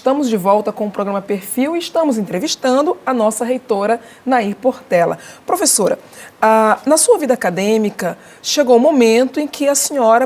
estamos de volta com o programa Perfil e estamos entrevistando a nossa reitora, Nair Portela. Professora, na sua vida acadêmica, chegou o momento em que a senhora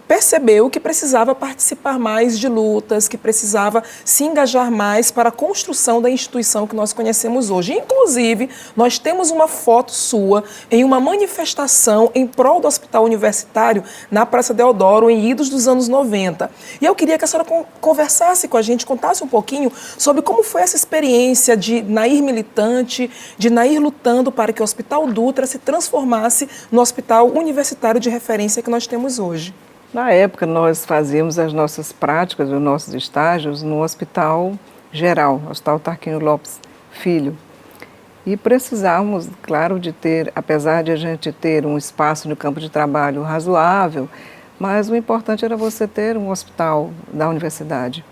percebeu que precisava participar mais de lutas, que precisava se engajar mais para a construção da instituição que nós conhecemos hoje. Inclusive, nós temos uma foto sua em uma manifestação em prol do Hospital Universitário na Praça Deodoro, em idos dos anos 90. E eu queria que a senhora conversasse com a gente, contasse um pouquinho sobre como foi essa experiência de Nair militante, de Nair lutando para que o Hospital Dutra se transformasse no hospital universitário de referência que nós temos hoje. Na época, nós fazíamos as nossas práticas, os nossos estágios no Hospital Geral, Hospital Tarquínio Lopes Filho. E precisávamos, claro, de ter, apesar de a gente ter um espaço no campo de trabalho razoável, mas o importante era você ter um hospital da universidade.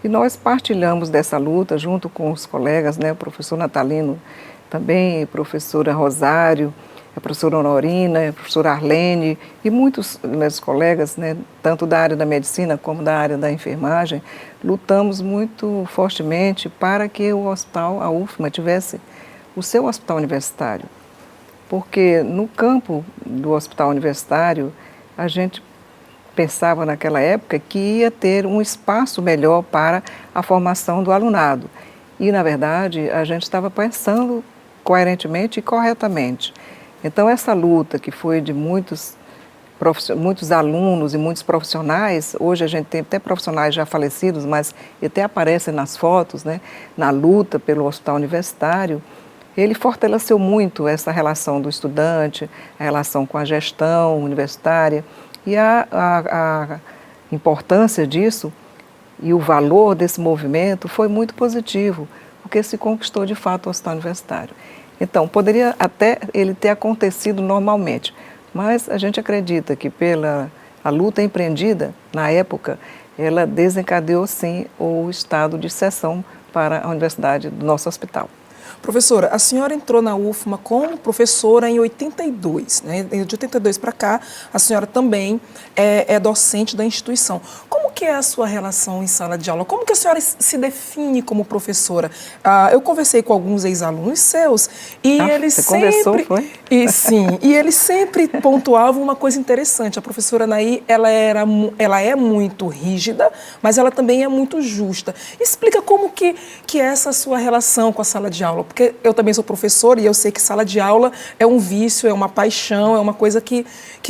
E nós partilhamos dessa luta junto com os colegas, né, o professor Natalino também, a professora Rosário, a professora Honorina, a professora Arlene e muitos meus colegas, né, tanto da área da medicina como da área da enfermagem, lutamos muito fortemente para que o hospital, a UFMA, tivesse o seu hospital universitário. Porque no campo do hospital universitário, a gente pensava naquela época que ia ter um espaço melhor para a formação do alunado. E, na verdade, a gente estava pensando coerentemente e corretamente. Então, essa luta que foi de muitos alunos e muitos profissionais, hoje a gente tem até profissionais já falecidos, mas até aparecem nas fotos, né, na luta pelo hospital universitário, ele fortaleceu muito essa relação do estudante, a relação com a gestão universitária e a importância disso e o valor desse movimento foi muito positivo, porque se conquistou de fato o hospital universitário. Então, poderia até ele ter acontecido normalmente, mas a gente acredita que a luta empreendida, na época, ela desencadeou sim o estado de exceção para a universidade do nosso hospital. Professora, a senhora entrou na UFMA como professora em 82, né? De 82 para cá, a senhora também é docente da instituição. Como que é a sua relação em sala de aula? Como que a senhora se define como professora? Eu conversei com alguns ex-alunos seus e eles sempre... Conversou, foi? Sim, e eles sempre pontuavam uma coisa interessante. A professora Nair, ela é muito rígida, mas ela também é muito justa. Explica como que é essa sua relação com a sala de aula, porque eu também sou professora e eu sei que sala de aula é um vício, é uma paixão, é uma coisa que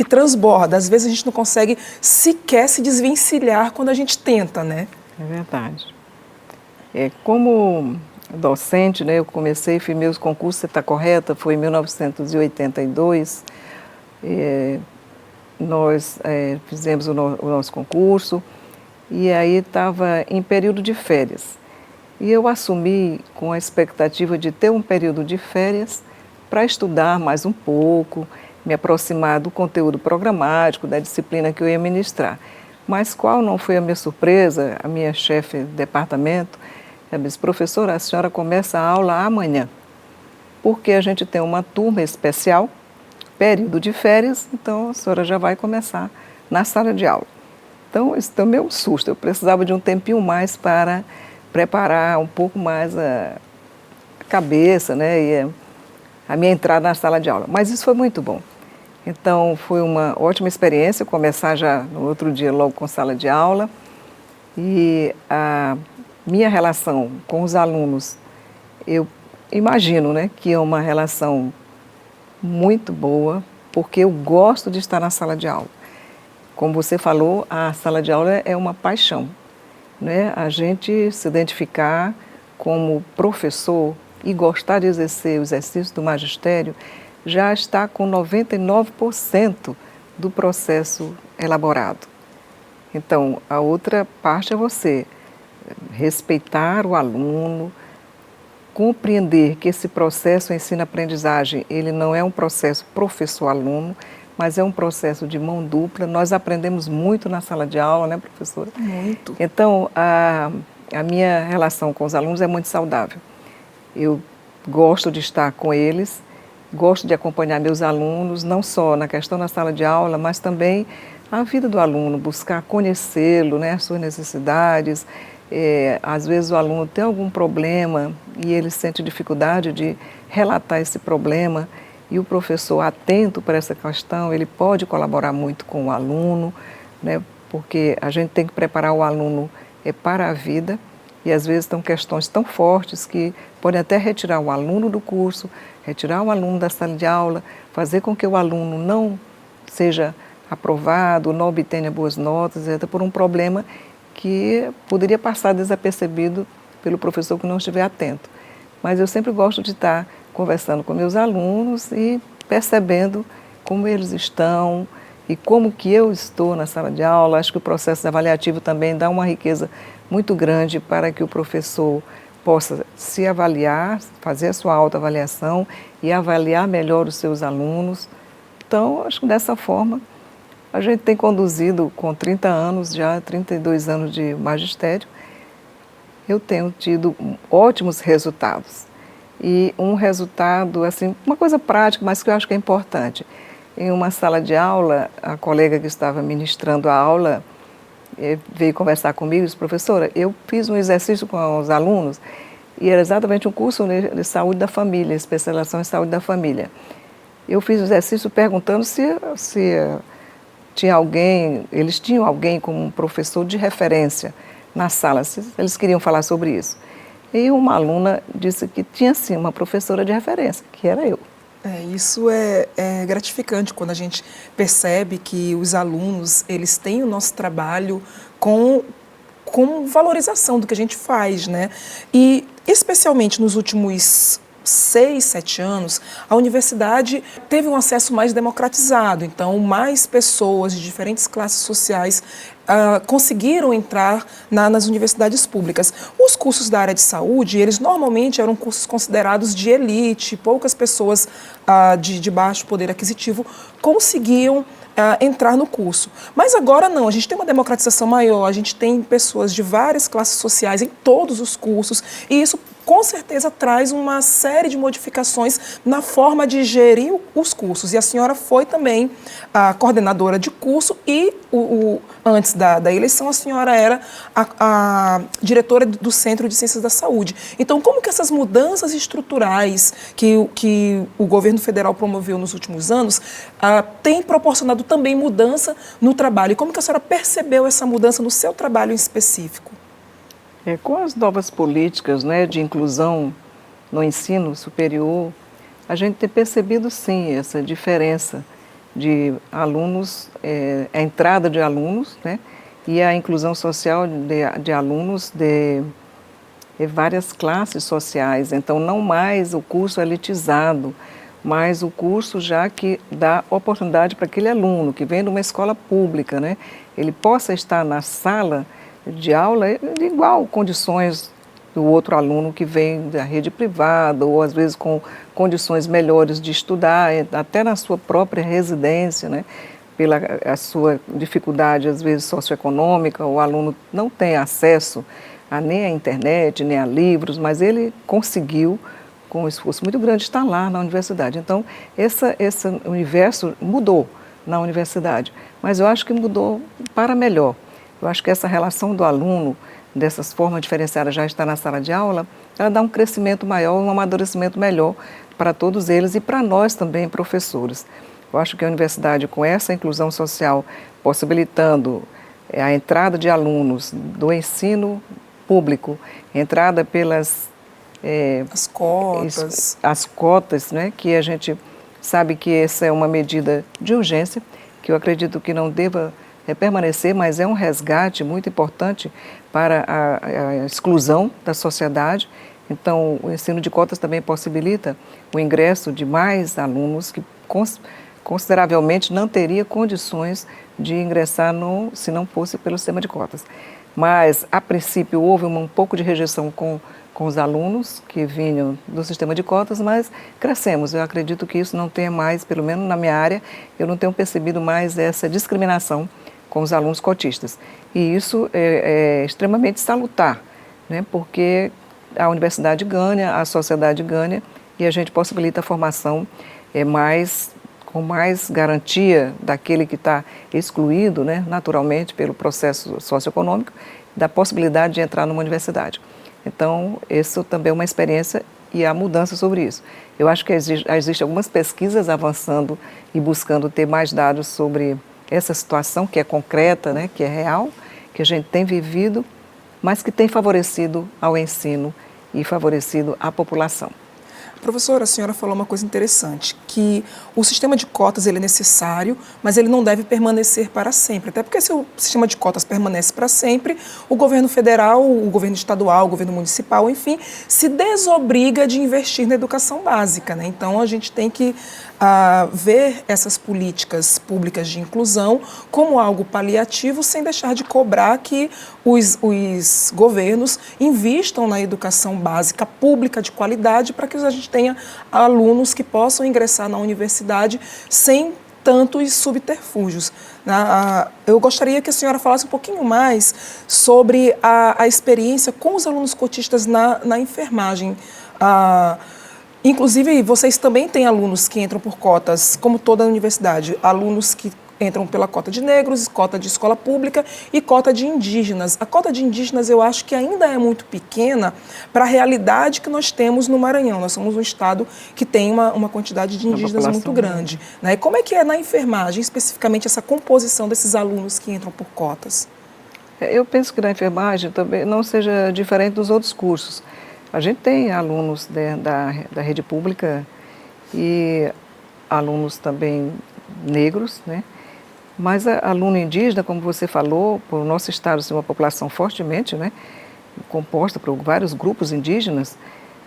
transborda. Às vezes a gente não consegue sequer se desvencilhar quando a gente tenta, né? É verdade. Como docente, né, eu fiz meus concursos, você está correta, foi em 1982, nós fizemos o nosso concurso e aí estava em período de férias. E eu assumi com a expectativa de ter um período de férias para estudar mais um pouco, me aproximar do conteúdo programático, da disciplina que eu ia ministrar. Mas qual não foi a minha surpresa, a minha chefe de departamento, ela disse: professora, a senhora começa a aula amanhã, porque a gente tem uma turma especial, período de férias, então a senhora já vai começar na sala de aula. Então, isso também é um susto, eu precisava de um tempinho mais para preparar um pouco mais a cabeça, né, e a minha entrada na sala de aula. Mas isso foi muito bom. Então, foi uma ótima experiência começar já no outro dia logo com sala de aula. E a minha relação com os alunos, eu imagino, né, que é uma relação muito boa, porque eu gosto de estar na sala de aula. Como você falou, a sala de aula é uma paixão, né? A gente se identificar como professor e gostar de exercer o exercício do magistério já está com 99% do processo elaborado. Então, a outra parte é você respeitar o aluno, compreender que esse processo ensino-aprendizagem, ele não é um processo professor-aluno, mas é um processo de mão dupla. Nós aprendemos muito na sala de aula, né, professora? Muito. Então, a minha relação com os alunos é muito saudável. Eu gosto de estar com eles, gosto de acompanhar meus alunos, não só na questão da sala de aula, mas também a vida do aluno, buscar conhecê-lo, né, as suas necessidades, às vezes o aluno tem algum problema e ele sente dificuldade de relatar esse problema, e o professor atento para essa questão, ele pode colaborar muito com o aluno, né? Porque a gente tem que preparar o aluno para a vida, e às vezes são questões tão fortes que podem até retirar o aluno do curso, retirar o aluno da sala de aula, fazer com que o aluno não seja aprovado, não obtenha boas notas, até por um problema que poderia passar desapercebido pelo professor que não estiver atento. Mas eu sempre gosto de estar conversando com meus alunos e percebendo como eles estão e como que eu estou na sala de aula. Acho que o processo avaliativo também dá uma riqueza muito grande para que o professor possa se avaliar, fazer a sua autoavaliação e avaliar melhor os seus alunos. Então, acho que dessa forma a gente tem conduzido com 30 anos, já 32 anos de magistério, eu tenho tido ótimos resultados. E um resultado, assim, uma coisa prática, mas que eu acho que é importante. Em uma sala de aula, a colega que estava ministrando a aula veio conversar comigo e disse: professora, eu fiz um exercício com os alunos e era exatamente um curso de saúde da família, especialização em saúde da família. Eu fiz o exercício perguntando se tinha alguém, eles tinham alguém como um professor de referência na sala, se eles queriam falar sobre isso. E uma aluna disse que tinha sim uma professora de referência, que era eu. Isso é gratificante quando a gente percebe que os alunos, eles têm o nosso trabalho com valorização do que a gente faz, né? E especialmente nos últimos 6, 7 anos, a universidade teve um acesso mais democratizado, então mais pessoas de diferentes classes sociais conseguiram entrar nas universidades públicas. Os cursos da área de saúde, eles normalmente eram cursos considerados de elite, poucas pessoas de baixo poder aquisitivo conseguiam entrar no curso. Mas agora não, a gente tem uma democratização maior, a gente tem pessoas de várias classes sociais em todos os cursos, e isso com certeza traz uma série de modificações na forma de gerir os cursos. E a senhora foi também a coordenadora de curso e, antes da eleição, a senhora era a diretora do Centro de Ciências da Saúde. Então, como que essas mudanças estruturais que o governo federal promoveu nos últimos anos têm proporcionado também mudança no trabalho? E como que a senhora percebeu essa mudança no seu trabalho em específico? Com as novas políticas, né, de inclusão no ensino superior, a gente tem percebido sim essa diferença de alunos, a entrada de alunos, né, e a inclusão social de alunos de várias classes sociais. Então, não mais o curso elitizado, mas o curso já que dá oportunidade para aquele aluno que vem de uma escola pública, né, ele possa estar na sala de aula de igual condições do outro aluno que vem da rede privada, ou às vezes com condições melhores de estudar, até na sua própria residência, né? Pela a sua dificuldade, às vezes, socioeconômica, o aluno não tem acesso nem à internet, nem a livros, mas ele conseguiu, com um esforço muito grande, estar lá na universidade. Então, esse universo mudou na universidade, mas eu acho que mudou para melhor. Eu acho que essa relação do aluno, dessas formas diferenciadas, já está na sala de aula, ela dá um crescimento maior, um amadurecimento melhor para todos eles e para nós também, professores. Eu acho que a universidade, com essa inclusão social, possibilitando a entrada de alunos do ensino público, entrada pelas as cotas, né, que a gente sabe que essa é uma medida de urgência, que eu acredito que não deva permanecer, mas é um resgate muito importante para a exclusão da sociedade. Então, o ensino de cotas também possibilita o ingresso de mais alunos que consideravelmente não teria condições de ingressar se não fosse pelo sistema de cotas. Mas, a princípio, houve um pouco de rejeição com os alunos que vinham do sistema de cotas, mas crescemos. Eu acredito que isso não tenha mais, pelo menos na minha área, eu não tenho percebido mais essa discriminação com os alunos cotistas. E isso é extremamente salutar, né? Porque a universidade ganha, a sociedade ganha e a gente possibilita a formação mais com mais garantia daquele que está excluído, né, naturalmente, pelo processo socioeconômico, da possibilidade de entrar numa universidade. Então, isso também é uma experiência e há mudança sobre isso. Eu acho que existem algumas pesquisas avançando e buscando ter mais dados sobre essa situação que é concreta, né, que é real, que a gente tem vivido, mas que tem favorecido ao ensino e favorecido à população. Professora, a senhora falou uma coisa interessante, que o sistema de cotas ele é necessário, mas ele não deve permanecer para sempre. Até porque se o sistema de cotas permanece para sempre, o governo federal, o governo estadual, o governo municipal, enfim, se desobriga de investir na educação básica, né? Então, a gente tem que ver essas políticas públicas de inclusão como algo paliativo, sem deixar de cobrar que os governos invistam na educação básica pública de qualidade para que a gente tenha alunos que possam ingressar na universidade sem tantos subterfúgios. Eu gostaria que a senhora falasse um pouquinho mais sobre a experiência com os alunos cotistas na enfermagem. Inclusive, vocês também têm alunos que entram por cotas, como toda a universidade, alunos que entram pela cota de negros, cota de escola pública e cota de indígenas. A cota de indígenas eu acho que ainda é muito pequena para a realidade que nós temos no Maranhão. Nós somos um estado que tem uma quantidade de indígenas muito grande, né? E como é que é na enfermagem, especificamente, essa composição desses alunos que entram por cotas? Eu penso que na enfermagem também não seja diferente dos outros cursos. A gente tem alunos da rede pública e alunos também negros, né? Mas aluno indígena, como você falou, por o nosso estado ser uma população fortemente, né, composta por vários grupos indígenas,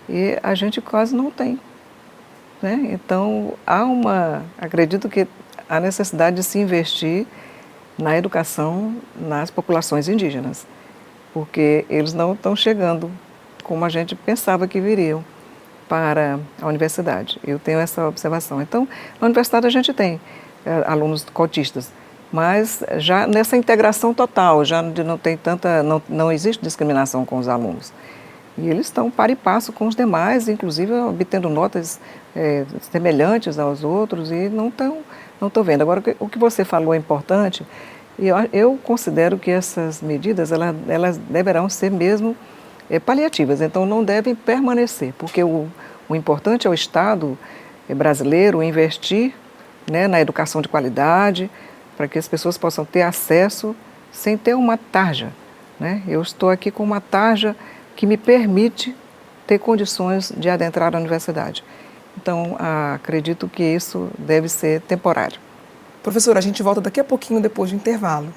e a gente quase não tem, né? Então, acredito que há necessidade de se investir na educação nas populações indígenas, porque eles não estão chegando como a gente pensava que viriam para a universidade. Eu tenho essa observação. Então, na universidade a gente tem alunos cotistas, mas já nessa integração total, já não existe discriminação com os alunos. E eles estão par e passo com os demais, inclusive obtendo notas semelhantes aos outros, e não estão vendo. Agora, o que você falou é importante, e eu considero que essas medidas elas deverão ser mesmo paliativas, então não devem permanecer, porque o importante é o Estado brasileiro investir, né, na educação de qualidade, para que as pessoas possam ter acesso sem ter uma tarja, né? Eu estou aqui com uma tarja que me permite ter condições de adentrar a universidade. Então, acredito que isso deve ser temporário. Professora, a gente volta daqui a pouquinho depois do intervalo.